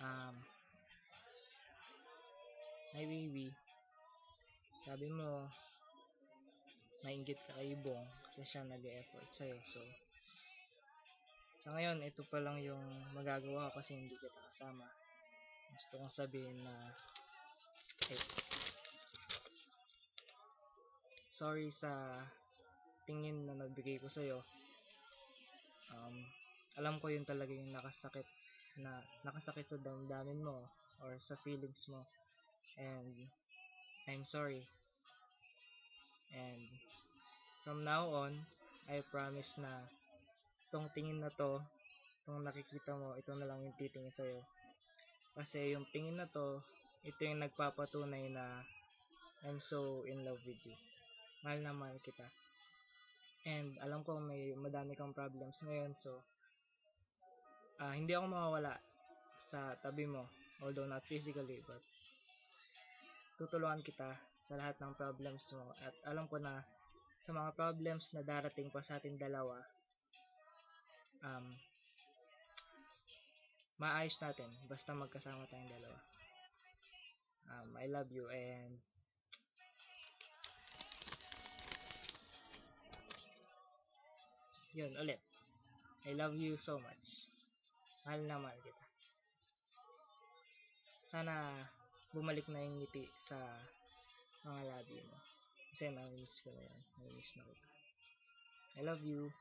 um, Hi baby, sabi mo, nainggit ka kay Bong kasi siya nag-e-effort sa'yo. So, sa ngayon, ito pa lang yung magagawa ko kasi hindi kita kasama. Gusto kong sabihin na, eh, sorry sa tingin na nagbigay ko sa'yo. Um, Alam ko yun talaga yung nakasakit sa damdamin mo or sa feelings mo. And, I'm sorry. And, from now on, I promise na itong tingin na to, itong nakikita mo, ito na lang yung titingin sa'yo. Kasi yung tingin na to, ito yung nagpapatunay na I'm so in love with you. Mahal na mahal kita. And alam ko may madami kang problems ngayon, so hindi ako mawawala sa tabi mo, although not physically, but tutulungan kita sa lahat ng problems mo. At alam ko na sa mga problems na darating pa sa ating dalawa, um, maayos natin basta magkasama tayong dalawa. I love you, and yun ulit. I love you so much. Mahal na mahal kita. Sana bumalik na yung ngiti sa mga labi mo. Kasi namimiss ko na yan. Namimiss na kita. I love you.